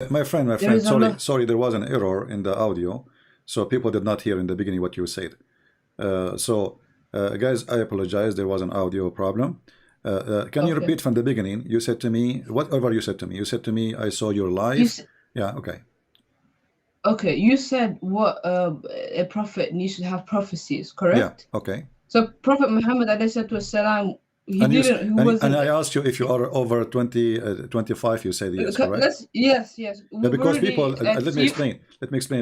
There is sorry, there was an error in the audio, so people did not hear in the beginning what you said. Guys, I apologize. There was an audio problem. Can you repeat from the beginning? You said to me, whatever you said to me. You said to me, I saw your life. Yeah, okay. Okay, you said what a prophet needs to have prophecies, correct? Yeah, okay. So Prophet Muhammad ﷺ, and I asked you if you are over 25, you said yes, correct? Yes. Yeah, because people, let me explain,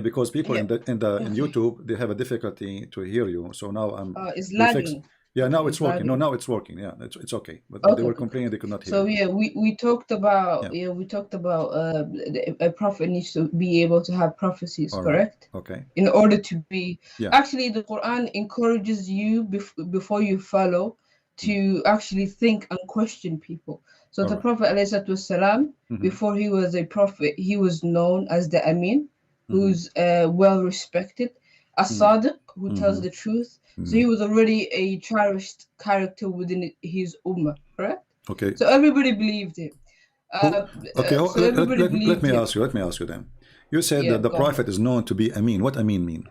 because people in YouTube, they have a difficulty to hear you. So now it's lagging. Yeah, now it's working. No, now it's working. Yeah, it's okay. But they were complaining they could not hear. So yeah, we talked about a prophet needs to be able to have prophecies, correct? Okay. In order to be actually, the Quran encourages you before you follow to actually think and question people. So the Prophet ﷺ, before he was a prophet, he was known as the Amin, who's well respected, as-Sadiq, who tells the truth. So he was already a cherished character within his ummah, correct? Okay. So everybody believed him. Let me ask you then. You said that the prophet is known to be Amin. What Amin mean?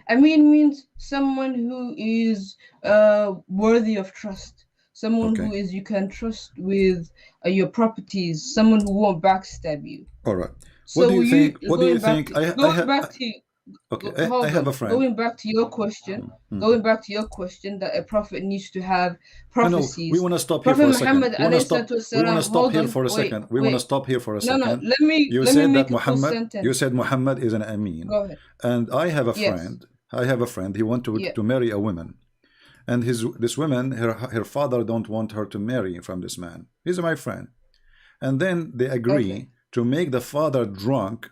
Amin means someone who is worthy of trust. Someone who is you can trust with your properties. Someone who won't backstab you. All right. What do you think? What do you think? I have a friend. Going back to your question, that a prophet needs to have prophecies. No, we want to stop here for a second. We want to stop here for a second. We want to stop here for a second. No, let me. You said that Muhammad. You said Muhammad is an Amin. Go ahead. And I have a friend. He wanted to marry a woman, and this woman, her father don't want her to marry from this man. He's my friend, and then they agree to make the father drunk,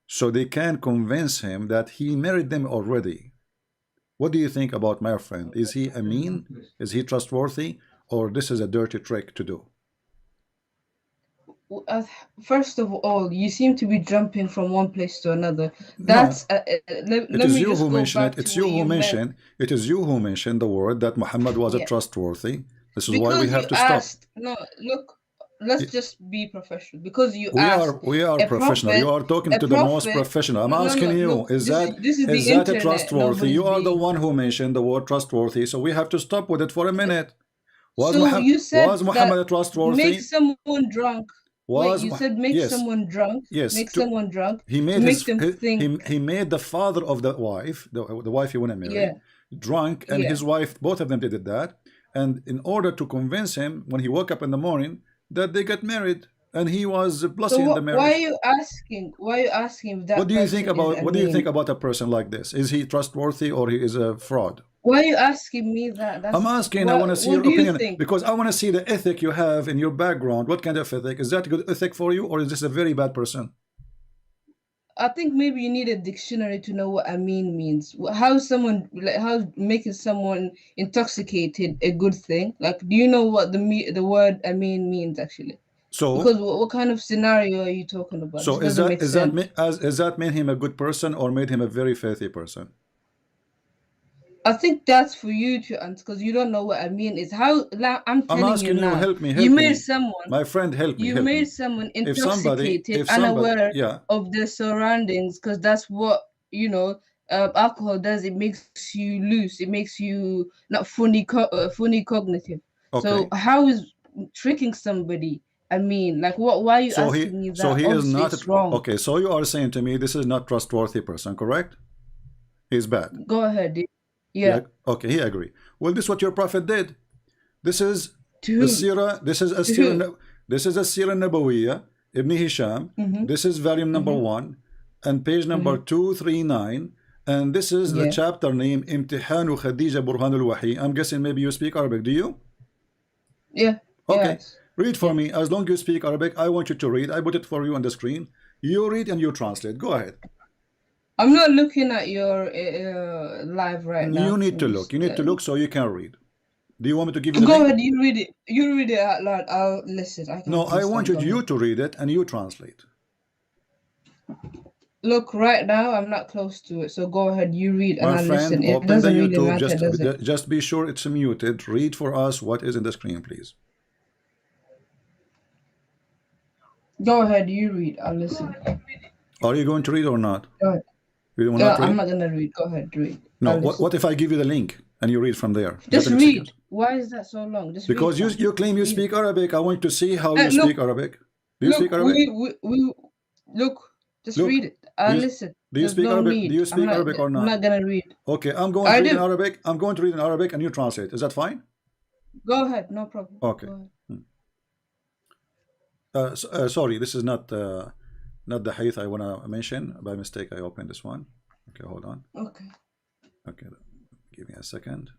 so they can convince him that he married them already. What do you think about my friend? Is he Amin? Is he trustworthy, or this is a dirty trick to do? First of all, you seem to be jumping from one place to another. That's it is you who mentioned it. It's you who mentioned it. Is you who mentioned the word that Muhammad was a trustworthy. This is why we have to stop. No, look. Let's just be professional, because you we are professional. You are talking to the most professional. I'm asking you, is that a trustworthy? You are the one who mentioned the word trustworthy, so we have to stop with it for a minute. Was Muhammad trustworthy? Make someone drunk. You said make someone drunk. Yes. Make someone drunk. He made he made the father of the wife, the wife he wanted to marry, drunk, and his wife, both of them did that. And in order to convince him, when he woke up in the morning, that they got married, and he was blessing the marriage. Why are you asking? That what do you think about? What do you think about a person like this? Is he trustworthy, or he is a fraud? Why are you asking me that? I'm asking. I want to see your opinion, because I want to see the ethic you have in your background. What kind of ethic? Is that a good ethic for you, or is this a very bad person? I think maybe you need a dictionary to know what Amin means. How making someone intoxicated a good thing? Like, do you know what the word Amin means actually? So, because what kind of scenario are you talking about? So is that made him a good person, or made him a very faithy person? I think that's for you to answer, because you don't know what I mean. Is how I'm asking you now. Help me. You made someone. My friend, help me. You made someone intoxicated, unaware of their surroundings, because that's what alcohol does. It makes you loose. It makes you not fully cognitive. Okay. So how is tricking somebody? I mean, like, what? Why are you asking me that? So he is not wrong. Okay. So you are saying to me this is not trustworthy person, correct? He's bad. Go ahead. Yeah. Okay, he agree. Well, this is what your prophet did. This is the Sirah. This is a Sirah Nabawiyya, Ibn Hisham. This is volume number 1 and page number 239. And this is the chapter name Imtihanu Khadija Burhanul Wahi. I'm guessing maybe you speak Arabic. Do you? Yeah. Okay. Yes. Read for me. As long as you speak Arabic, I want you to read. I put it for you on the screen. You read and you translate. Go ahead. I'm not looking at your live right now. You need to look. You need to look so you can read. Do you want me to give you the link? Go ahead, you read it. You read it out loud. I'll listen. I want you to read it and you translate. Look, right now I'm not close to it, so go ahead, you read and I'll listen. It doesn't really matter, just be sure it's muted. Read for us what is in the screen, please. Go ahead, you read. I'll listen. Are you going to read or not? Go ahead. You will not read? I'm not going to read. Go ahead, read. No, what if I give you the link and you read from there? Just read. Why is that so long? Just because read. you claim you speak Arabic. I want to see how you speak Arabic. Do you speak Arabic? Look, just read it. Listen. Do you speak Arabic? Do you speak Arabic or not? I'm not going to read. Okay, I'm going to read in Arabic. I'm going to read in Arabic and you translate. Is that fine? Go ahead, no problem. Okay. Sorry, this is not the hadith I want to mention. By mistake, I opened this one. Okay, hold on. Okay. Okay, give me a second.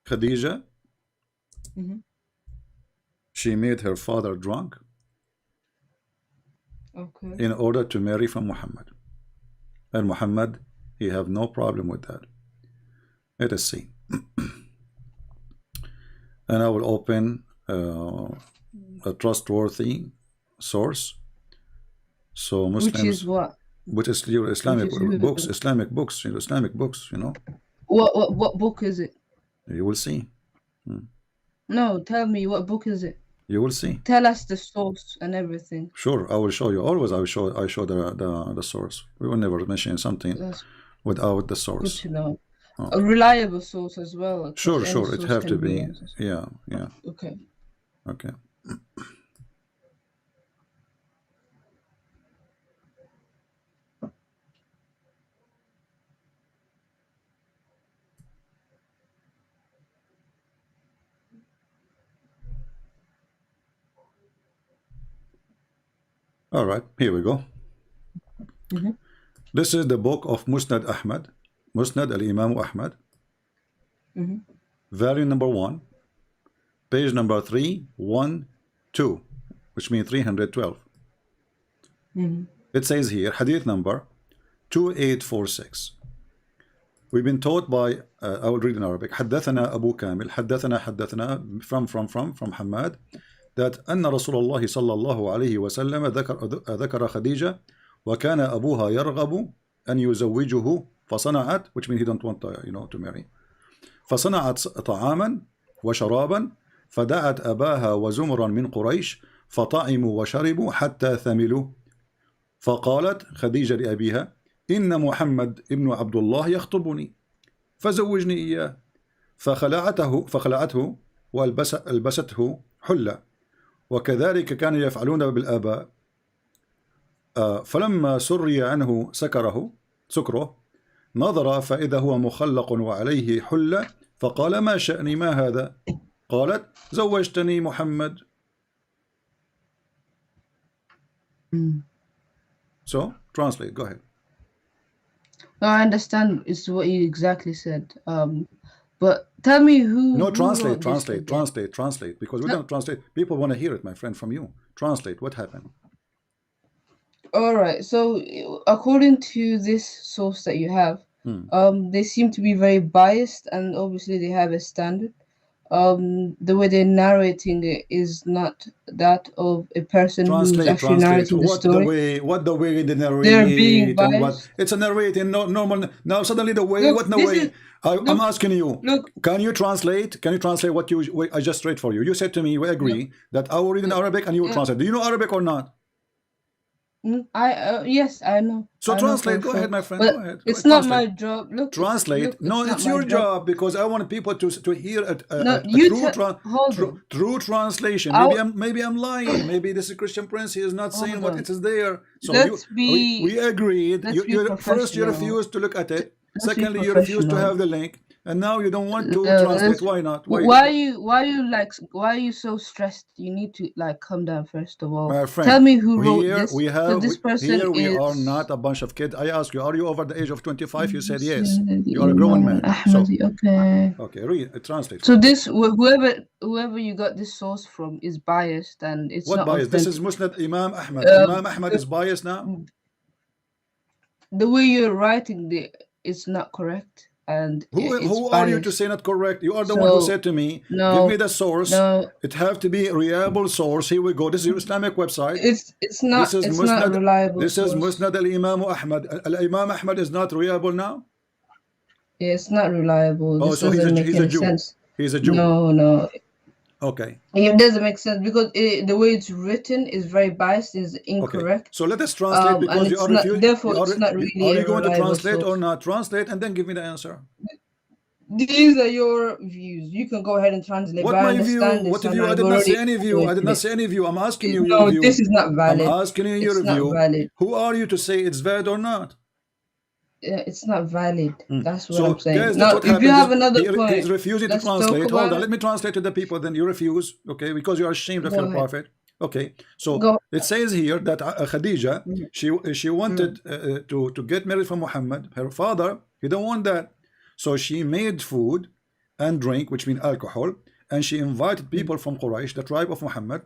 Khadija, she made her father drunk in order to marry from Muhammad. And Muhammad, he have no problem with that. Let us see. And I will open a trustworthy source. So Muslims, which is what? Which is your Islamic books, Islamic books, you know. What book is it? You will see. No, tell me, what book is it? You will see. Tell us the source and everything. Sure, I will show you. Always, I show the source. We will never mention something without the source. Good to know. Okay. A reliable source as well. Sure, it have to be. Yeah. Okay. All right, here we go. This is the book of Musnad Ahmad, Musnad al-Imam Ahmad, volume number 1, page number 312, which means 312. It says here, hadith number 2846. We've been taught by, I will read in Arabic, حدثنا أبو كامل, حدثنا from Hamad, that أن رسول الله صلى الله عليه وسلم ذكر خديجة وكان أبوها يرغب أن يزوجه فصنعت, which means he don't want to marry, فصنعت طعاما وشرابا فدعت أباها وزمرا من قريش فطعموا وشربوا حتى ثملوا فقالت خديجة لأبيها إن محمد ابن عبد الله يخطبني فزوجني إياه فخلعته وألبسته حلة وكذلك كانوا يفعلون بالآباء فلما سري عنه سكره نظر فإذا هو مخلق وعليه حلة فقال ما شأني ما هذا قالت زوجتني محمد. So translate, go ahead. No, I understand it's what you exactly said. But tell me who. No, translate, because we don't translate. People want to hear it, my friend, from you. Translate. What happened? All right. So, according to this source that you have, they seem to be very biased, and obviously they have a standard. The way they're narrating it is not that of a person who's actually narrating the story. What the way they narrate? They're being biased. It's a narrating, normal. Now suddenly the way. Look, what the way? I'm asking you. Look, can you translate? Can you translate what I just read for you? You said to me, we agree that I will read in Arabic and you will translate. Do you know Arabic or not? Yes, I know. So translate. Go ahead, my friend. Go ahead. It's not my job. Look, translate. No, it's your job because I want people to hear a true translation. Maybe I'm lying. Maybe this is Christian Prince. He is not saying what it is there. So we agreed. First, you refused to look at it. Secondly, you refused to have the link. And now you don't want to translate. Why not? Why are you so stressed? You need to calm down first of all. My friend, tell me who wrote this. We are not a bunch of kids. I asked you, are you over the age of 25? You said yes. You are a grown man. Okay, read, translate. So this whoever you got this source from is biased, and it's not biased. This is Musnad Imam Ahmad. Imam Ahmad is biased now. The way you're writing it's not correct. And who are you to say not correct? You are the one who said to me, give me the source. It have to be a reliable source. Here we go. This is your Islamic website. It's not reliable. This is Musnad al-Imam Ahmad. Al-Imam Ahmad is not reliable now? It's not reliable. Oh, This so doesn't make he's a any Jew. sense. He's a Jew. No. Okay. It doesn't make sense because the way it's written is very biased, is incorrect. Okay. So let us translate because and you it's are not, refusing. therefore it's not really Are a you going to reliable translate source. or not? Translate and then give me the answer. These are your views. You can go ahead and translate. What but my I view? understand What this, view? and I I've did not say already any view. I did not say any view. I'm asking you your No, view. this is not valid. I'm asking you your It's not view. valid. Who are you to say it's valid or not? It's not valid. That's what So, I'm saying. guys, Now, what if you happens have is another point, he's refusing to let's talk translate. Hold about on, it. let me translate to the people. Then you refuse, okay? Because you are ashamed of Go your ahead. prophet. Okay, so Go. it says here that Khadija, she wanted to get married from Muhammad. Her father, he don't want that, so she made food and drink, which means alcohol, and she invited people from Quraysh, the tribe of Muhammad,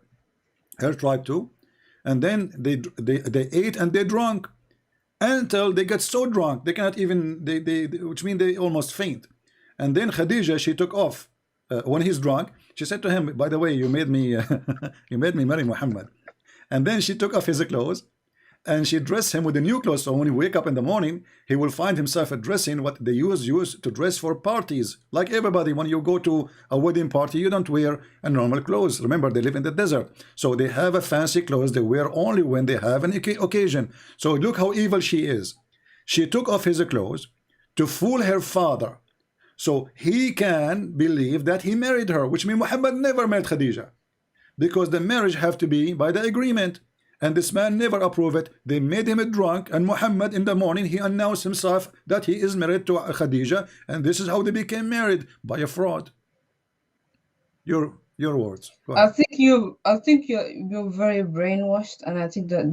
her tribe too, and then they ate and they drank until they get so drunk they cannot even which means they almost faint. And then Khadija, she took off when he's drunk. She said to him, by the way, you made me you made me marry Muhammad. And then she took off his clothes and she dressed him with the new clothes, so when he wake up in the morning he will find himself dressing what they use to dress for parties. Like everybody, when you go to a wedding party, you don't wear a normal clothes. Remember, they live in the desert, so they have a fancy clothes they wear only when they have an occasion. So look how evil she is. She took off his clothes to fool her father, so he can believe that he married her, which means Muhammad never married Khadija, because the marriage have to be by the agreement. And this man never approved it. They made him drunk, and Muhammad in the morning he announced himself that he is married to Khadija, and this is how they became married, by a fraud. Your words. I think you're very brainwashed, and I think that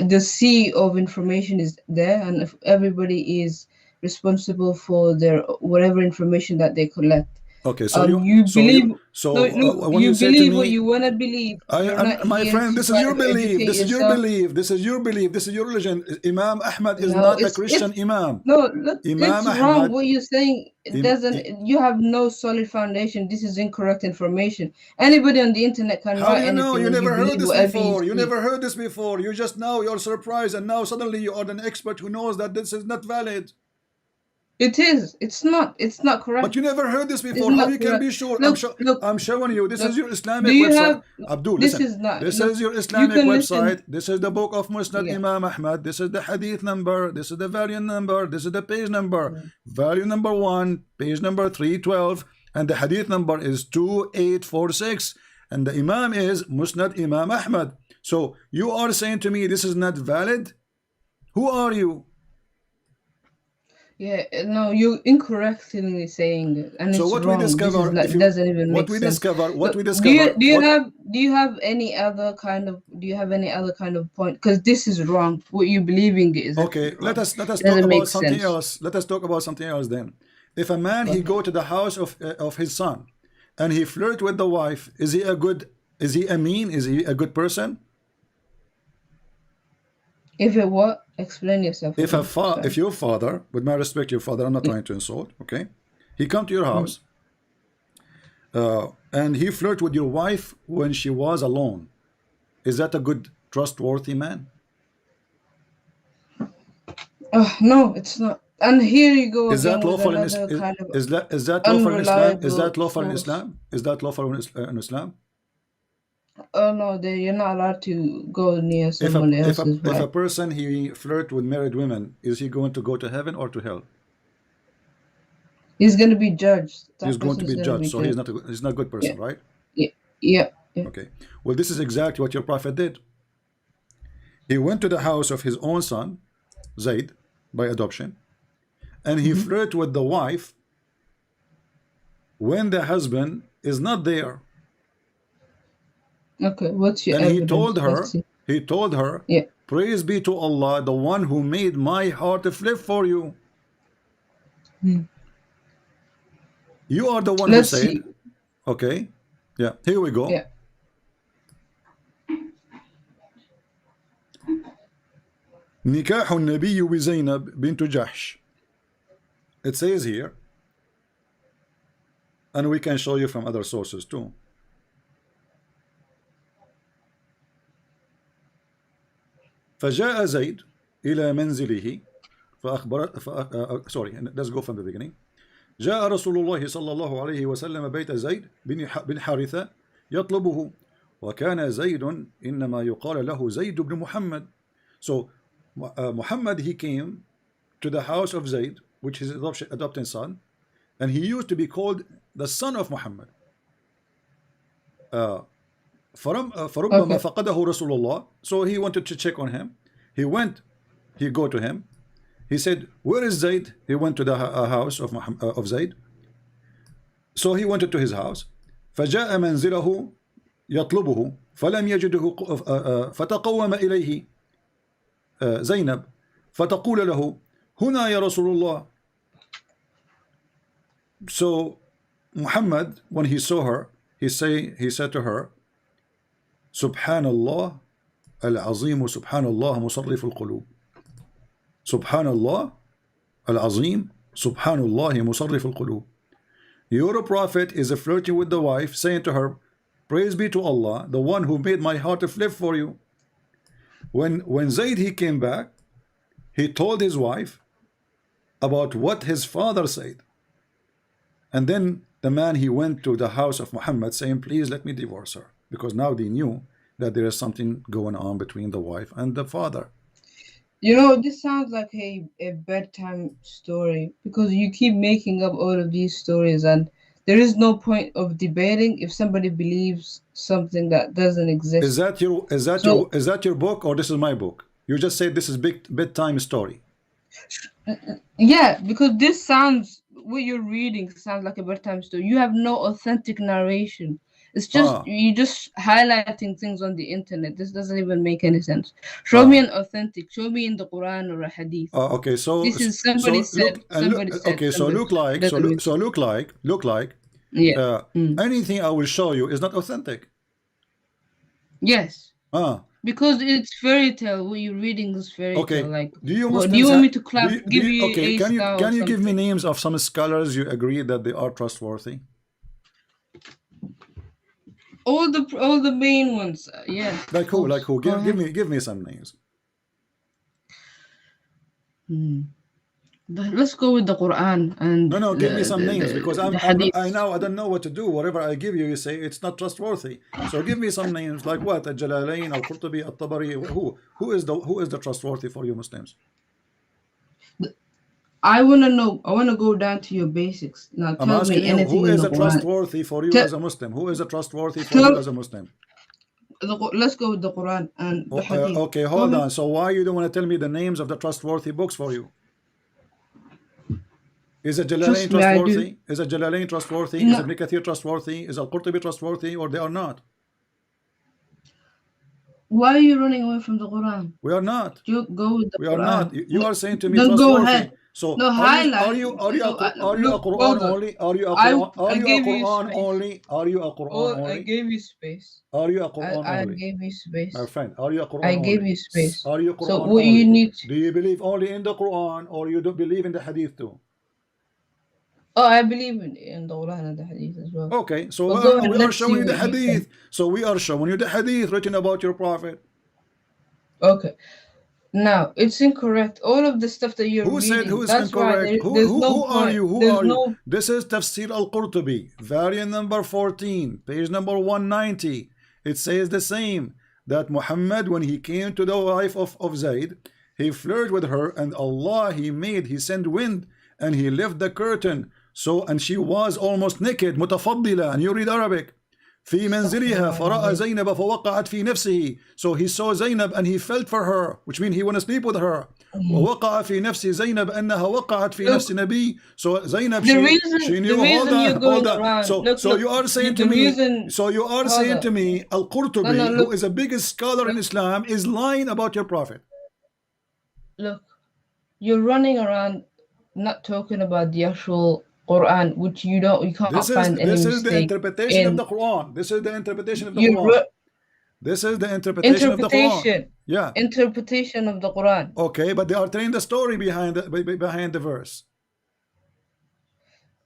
the sea of information is there, and if everybody is responsible for their whatever information that they collect. Okay, so you believe when you say to me, what you want to believe. You're not my here friend, to this is your try to belief. educate This is your yourself. belief. This is your belief. This is your religion. Imam Ahmad is No, not a Christian Imam. No, look, Imam it's wrong. Ahmad, What you're saying, it doesn't. You have no solid foundation. This is incorrect information. Anybody on the internet can how do write you know? anything, You and you never heard believe this whatever you before. You see. never heard this before. You just now you're surprised, and now suddenly you are an expert who knows that this is not valid. It is. It's not. It's not correct. But you never heard this before. How you can be sure? I'm showing you. This is your Islamic website. Abdul, listen. This is not. This is your Islamic website. This is the book of Musnad Imam Ahmad. This is the hadith number. This is the volume number. This is the page number. Volume number 1, page number 312, and the hadith number is 2846. And the Imam is Musnad Imam Ahmad. So you are saying to me this is not valid? Who are you? Yeah, no, you're incorrectly saying it, and so it's what wrong. We discover, it doesn't even make sense. What we discover. Do you have any other kind of point? Because this is wrong. What you believing is okay. Let us talk about something else. Let us talk about something else then. If a man he go to the house of his son, and he flirt with the wife, is he a good? Is he a mean? Is he a good person? If it what? Explain yourself. If your father, with my respect, your father, I'm not trying to insult, okay? He come to your house, and he flirt with your wife when she was alone. Is that a good, trustworthy man? No, it's not. And here you go. Is that lawful in Islam? Is that lawful in Islam? Is that lawful in Islam? Is that lawful in Islam? Oh no, you're not allowed to go near someone else's wife. If a person he flirt with married women, is he going to go to heaven or to hell? He's going to be judged. He's going to be judged. So he's not a good person, right? Yeah. Okay. Well, this is exactly what your prophet did. He went to the house of his own son, Zayd, by adoption, and he flirted with the wife when the husband is not there. Okay, what's your evidence? He told her, yeah. Praise be to Allah, the one who made my heart flip for you. You are the one who said, okay, yeah, here we go. Yeah. نكاح النبي وزينب بنت جحش. It says here, and we can show you from other sources too. فجاء زيد إلى منزله sorry, let's go from the beginning. جاء رسول الله صلى الله عليه وسلم بيت زيد بن حارثة يطلبه وكان زيد إنما يقال له زيد بن محمد. So Muhammad, he came to the house of Zayd, which is his adopted son, and he used to be called the son of Muhammad. فربما فقده رسول الله. So he wanted to check on him. He go to him. He said, where is Zayd? He went to the house of Zayd. So he went to his house. فجاء منزله يطلبه فلم يجده فتقوم إليه زينب فتقول له هنا يا رسول الله. So Muhammad, when he saw her, he said to her, سبحان الله العظيم سبحان الله مصرف القلوب. سبحان الله العظيم سبحان الله مصرف القلوب. Your prophet is flirting with the wife, saying to her, praise be to Allah, the one who made my heart to flip for you. When Zayd, he came back, he told his wife about what his father said. And then the man, he went to the house of Muhammad saying, please let me divorce her. Because now they knew that there is something going on between the wife and the father. You know, this sounds like a bedtime story, because you keep making up all of these stories and there is no point of debating if somebody believes something that doesn't exist. Is that your book, or this is my book? You just said this is bedtime story. Yeah, because this sounds, what you're reading sounds like a bedtime story. You have no authentic narration. It's just you just highlighting things on the internet. This doesn't even make any sense. Show me an authentic. Show me in the Quran or a hadith. Okay, so this is somebody said. Okay, so look like. Yeah. Anything I will show you is not authentic. Yes. Because it's fairy tale. What you're reading is fairy tale. Like, do you want me to clap? Give you okay? Can you give me names of some scholars you agree that they are trustworthy? All the main ones, yeah. Like who? Give me some names. Let's go with the Quran and no, give me some names, because I don't know what to do. Whatever I give you, you say it's not trustworthy. So give me some names, like what? Al-Jalalain, Al-Qurtubi, Al-Tabari. Who is the trustworthy for you Muslims? I want to know. I want to go down to your basics. Now tell me anything. Who is trustworthy for you as a Muslim? Who is trustworthy for you as a Muslim? Let's go with the Quran and the Hadith. Okay, hold on. So why you don't want to tell me the names of the trustworthy books for you? Is Jalalain trustworthy? Is Jalalain trustworthy? No. Is Ibn Kathir trustworthy? Is Al-Qurtubi trustworthy, or they are not? Why are you running away from the Quran? We are not. You go with the Quran. We are not. You are saying to me trustworthy. Go ahead. So no, are you a Quran only? Are you a Quran only? Are you a Quran only? I gave you space. Are you a Quran only? I gave you space. My friend, are you a Quran only? I gave you space. Are you a Quran so what only? You need? Do you believe only in the Quran, or you don't believe in the Hadith too? Oh, I believe in the Quran and the Hadith as well. Okay, so we are showing you the Hadith. So we are showing you the Hadith written about your Prophet. Okay. Now, it's incorrect. All of the stuff that you're reading. Who said who is incorrect? Who are you? Who are you? This is Tafsir al-Qurtubi, variant number 14, page number 190. It says the same, that Muhammad, when he came to the wife of Zayd, he flirted with her, and Allah, he sent wind, and he left the curtain. So, and she was almost naked, متفضلة, and you read Arabic. في منزلها فرأى زينب فوقعت في نفسه. So he saw Zainab and he felt for her, which means he want to sleep with her. ووقع في نفس زينب أنها وقعت في نفس نبي. So Zainab, she knew. Hold on. So you are saying to me, Al-Qurtubi, who is the biggest scholar in Islam, is lying about your Prophet. Look, you're running around not talking about the actual Quran, which you can't find any mistake. This is the interpretation of the Quran. This is the interpretation of the Quran. This is the interpretation of the Quran. Yeah. Interpretation of the Quran. Okay, but they are telling the story behind the verse.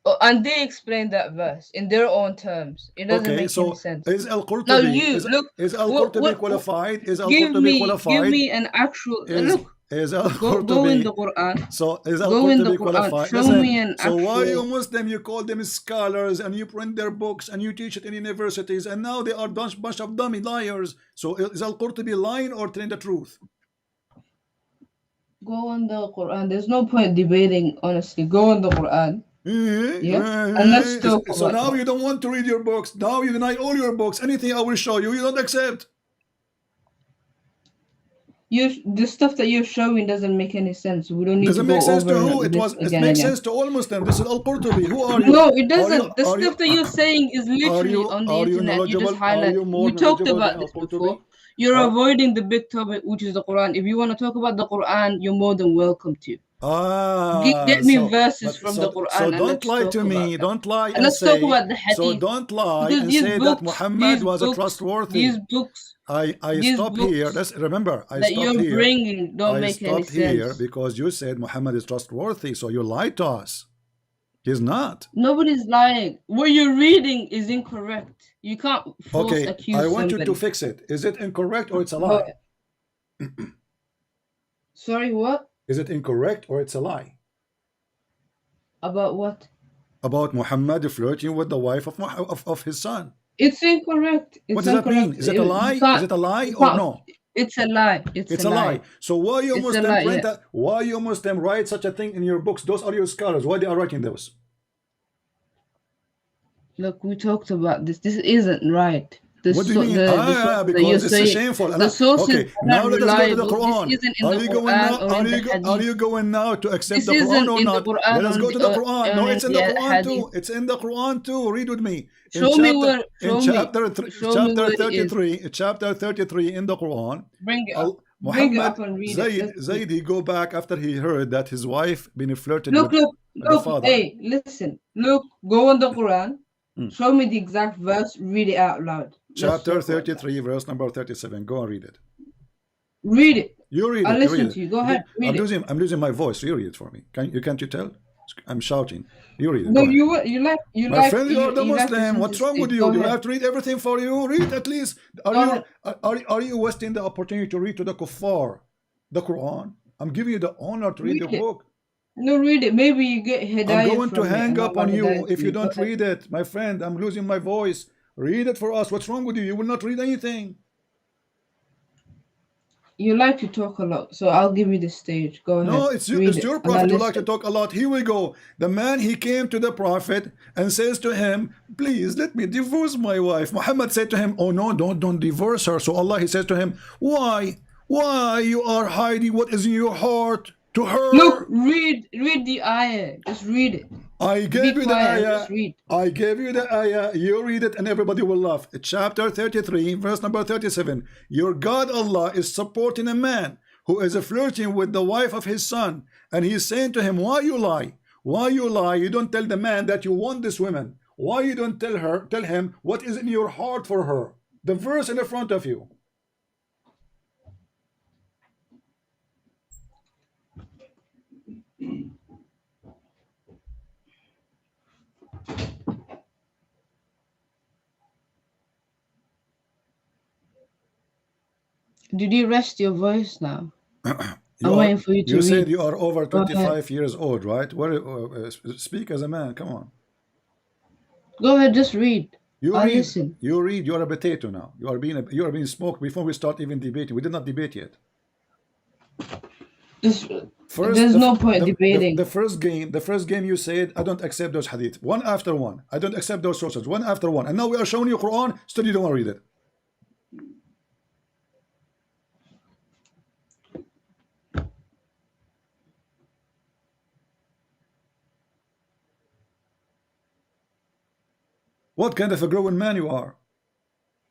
Oh, and they explain that verse in their own terms. It doesn't make any sense. Is Al-Qurtubi qualified? Is Al-Qurtubi qualified? Give me an actual look. Is go in Al-Qurtubi, the Quran. so is Go in the Al-Qurtubi Quran. qualified? Show Listen, me an so why you actual. Muslim, you call them scholars and you print their books and you teach it in universities, and now they are bunch of dummy liars. So is Al-Qurtubi lying or telling the truth? Go on the Quran. There's no point debating, honestly. Go on the Quran. Yeah, and let's talk So about now that. you don't want to read your books. Now you deny all your books. Anything I will show you, you don't accept. The stuff that you're showing doesn't make any sense. We don't need Does to it go make sense to over who? this It again makes again. sense to all Muslims. This is Al-Qurtubi. Who are you? No, it doesn't. The stuff that you're saying is literally on the internet. You just highlight. We talked about this before. You're avoiding the big topic, which is the Quran. If you want to talk about the Quran, you're more than welcome to. Get me verses from the Quran. So don't lie to me. Don't lie and let's say. talk about the hadith. So don't lie and say that Muhammad was a trustworthy. These books. I stop here. Let's remember. I that stopped you're here. Bringing don't make any sense. I stopped here because you said Muhammad is trustworthy. So you lied to us. He's not. Nobody's lying. What you're reading is incorrect. You can't false accuse I want somebody. you to fix it. Is it incorrect or it's a lie? Sorry, what? Is it incorrect or it's a lie? About what? About Muhammad flirting with the wife of his son. It's incorrect. What does that mean? Is it a lie? Is it a lie or no? It's a lie. It's a lie. So why you why you Muslim write such a thing in your books? Those are your scholars. Why they are writing those? Look, we talked about this. This isn't right. What do you mean? Because it's shameful. Okay, now let us go to the Quran. Are you going now to accept the Quran or not? Let us go to the Quran. No, it's in the Quran too. It's in the Quran too. Read with me. In chapter 33 in the Quran. Bring it up. Muhammad Zaidi go back after he heard that his wife been flirted with the father. Hey, listen. Look, go on the Quran. Show me the exact verse. Read it out loud. Chapter 33, verse number 37. Go and read it. Read it. You read it. I'll listen to you. Go ahead. Read it. I'm losing my voice. You read it for me. Can't you tell? I'm shouting. You read it. No, you like. My friend, you are the Muslim. What's wrong with you? You have to read everything for you. Read at least. Are you wasting the opportunity to read to the kuffar the Quran? I'm giving you the honor to read the book. No, read it. Maybe you get hidayah. I'm going to hang up on you if you don't read it. My friend, I'm losing my voice. Read it for us. What's wrong with you? You will not read anything. You like to talk a lot, so I'll give you the stage. Go ahead. No, it's your prophet who like to talk a lot. Here we go. The man, he came to the prophet and says to him, please let me divorce my wife. Muhammad said to him, oh no, don't divorce her. So Allah, he says to him, why you are hiding what is in your heart to her? Look, read the ayah. Just read it. I gave you the ayah. I gave you the ayah. You read it and everybody will laugh. Chapter 33, verse number 37. Your God Allah is supporting a man who is flirting with the wife of his son. And he's saying to him, why you lie? Why you lie? You don't tell the man that you want this woman. Why you don't tell him what is in your heart for her? The verse in the front of you. Did you rest your voice now? I'm waiting for you to read. You said you are over 25 years old, right? Speak as a man. Come on. Go ahead, just read. Listen. You read. You are a potato now. You are being smoked before we start even debating. We did not debate yet. There's no point debating. The first game you said, I don't accept those hadith. One after one. I don't accept those sources. One after one. And now we are showing you Quran, still you don't want to read it. What kind of a grown man you are?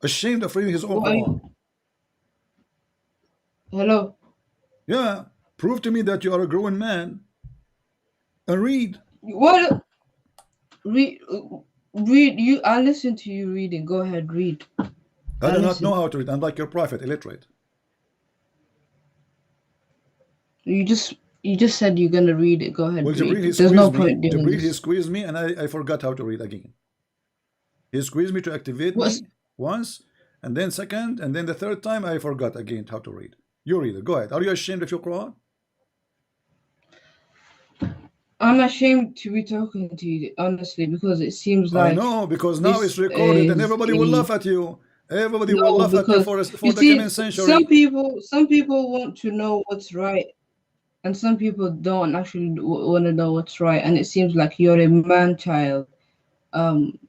Ashamed of reading his own Quran. Hello? Yeah. Prove to me that you are a grown man and read. What? Read. You. I listen to you reading. Go ahead, read. I do not know how to read. I'm like your prophet, illiterate. You just said you're gonna read it. Go ahead. Well, read. There's no point doing this. He squeezed me, and I forgot how to read again. He squeezed me to activate me once, and then second, and then the third time I forgot again how to read. You read it. Go ahead. Are you ashamed of your Quran? I'm ashamed to be talking to you, honestly, because it seems like I know, because now it's recorded and everybody will laugh at you. Everybody will laugh at you for the coming century. Some people want to know what's right, and some people don't actually want to know what's right. And it seems like you're a man child, and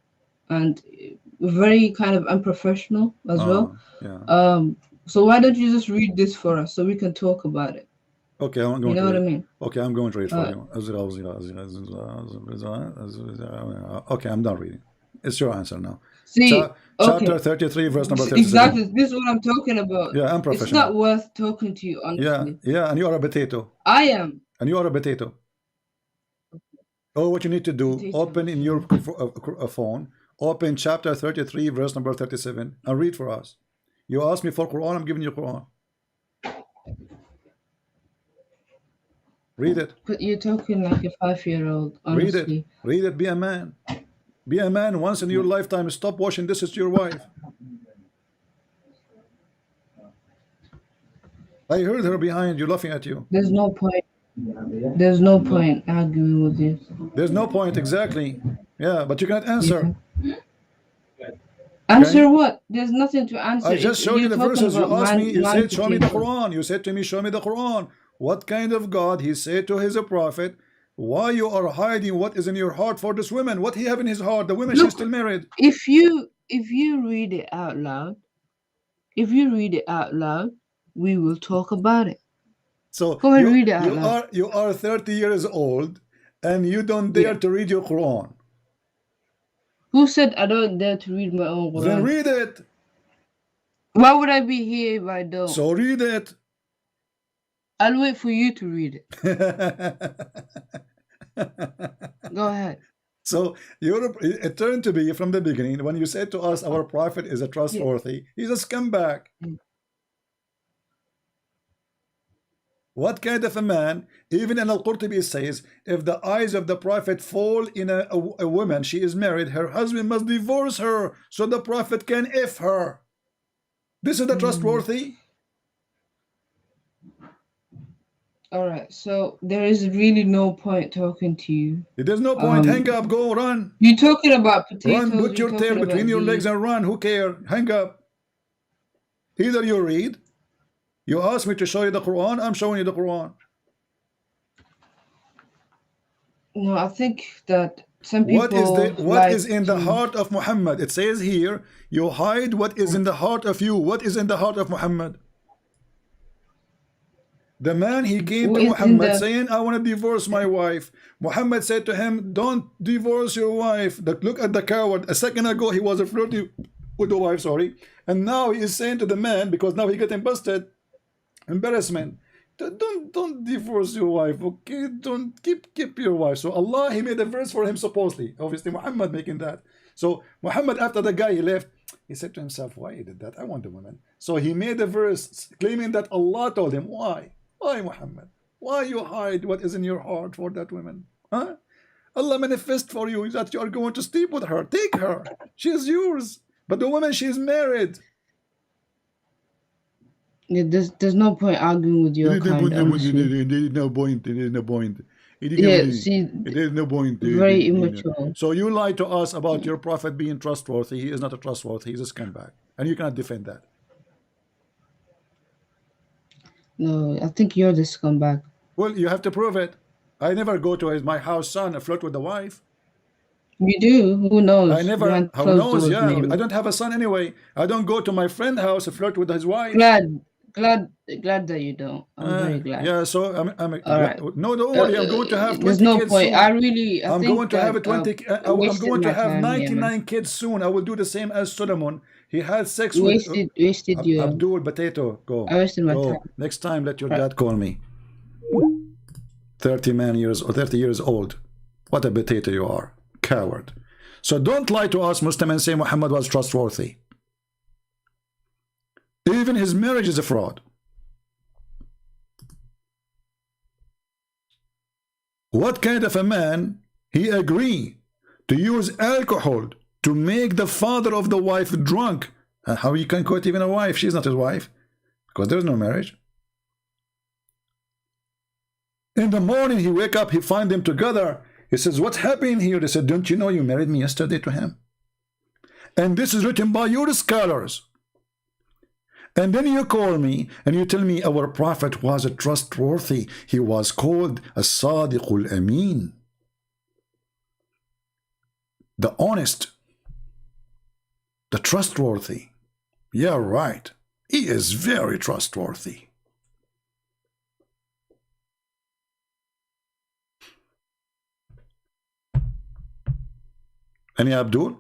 very kind of unprofessional as well. Yeah. So why don't you just read this for us so we can talk about it? Okay, I'm going you know to read. What I mean? Okay, I'm going to read for you. Okay, I'm done reading. It's your answer now. See, chapter 33, verse number 37. Exactly, this is what I'm talking about. Yeah, I'm professional. It's not worth talking to you, honestly. Yeah, and you are a potato. I am. And you are a potato. Oh, what you need to do, open in your phone, open chapter 33, verse number 37, and read for us. You asked me for Quran, I'm giving you Quran. Read it. But you're talking like a 5-year-old, honestly. Read it. Be a man. Be a man once in your lifetime. Stop washing dishes to your wife. I heard her behind you laughing at you. There's no point. There's no point arguing with you. There's no point, exactly. Yeah, but you can't answer. Yeah. Answer what? There's nothing to answer. I just showed you the verses. You asked me, you said, show me the Quran. You said to me, show me the Quran. What kind of God he said to his prophet? Why you are hiding what is in your heart for this woman? What he have in his heart? The woman, she's still married. If you read it out loud, we will talk about it. So go ahead, read it out loud. You are 30 years old and you don't dare to read your Quran. Who said I don't dare to read my own Quran? Then read it. Why would I be here if I don't? So read it. I'll wait for you to read it. Go ahead. So it turned to be from the beginning when you said to us our prophet is a trustworthy. He's a scumbag. What kind of a man? Even in Al-Qurtubi says, if the eyes of the prophet fall in a woman, she is married, her husband must divorce her so the prophet can F her. This is the trustworthy. All right, so there is really no point talking to you. There's no point. Hang up, go, run. You're talking about potatoes. Run, put your tail between your legs and run. Who cares? Hang up. Either you read. You asked me to show you the Quran. I'm showing you the Quran. No, I think that some people. What is in the heart of Muhammad? It says here, you hide what is in the heart of you. What is in the heart of Muhammad? The man, he came to Muhammad saying, I want to divorce my wife. Muhammad said to him, don't divorce your wife. Look at the coward. A second ago, he was flirting with the wife, sorry. And now he is saying to the man, because now he getting busted, embarrassment, don't divorce your wife, okay? Don't keep your wife. So Allah, he made a verse for him supposedly. Obviously, Muhammad making that. So Muhammad, after the guy, he left, he said to himself, why he did that? I want the woman. So he made a verse claiming that Allah told him. Why? Why, Muhammad? Why you hide what is in your heart for that woman? Huh? Allah manifest for you that you are going to sleep with her. Take her. She is yours. But the woman, she is married. Yeah, there's no point arguing with your kind. There's no point. There's no point. Yeah, see, there's no point. Very immature. So you lied to us about your prophet being trustworthy. He is not a trustworthy. He's a scumbag, and you cannot defend that. No, I think you're the scumbag. Well, you have to prove it. I never go to my house son and flirt with the wife. You do? Who knows? I never. Who knows? Yeah, maybe. I don't have a son anyway. I don't go to my friend's house and flirt with his wife. Glad that you don't. I'm very glad. Yeah, so I'm right. No, don't worry. I'm going to have 20 there's no kids point. soon. I'm going to have 20. I'm going to have 99 kids soon. I will do the same as Solomon. He had sex with Abdul Potato. Go. I wasted my time. Next time, let your dad call me. 30 years old. What a potato you are, coward. So don't lie to us, Muslim, and say Muhammad was trustworthy. Even his marriage is a fraud. What kind of a man he agree to use alcohol to make the father of the wife drunk? And how he can quote even a wife? She's not his wife because there's no marriage. In the morning, he wake up, he find them together. He says, what's happening here? They said, don't you know you married me yesterday to him? And this is written by your scholars. And then you call me and you tell me our prophet was trustworthy. He was called as-Sadiqul Amin, the honest, the trustworthy. Yeah, right. He is very trustworthy. Any Abdul?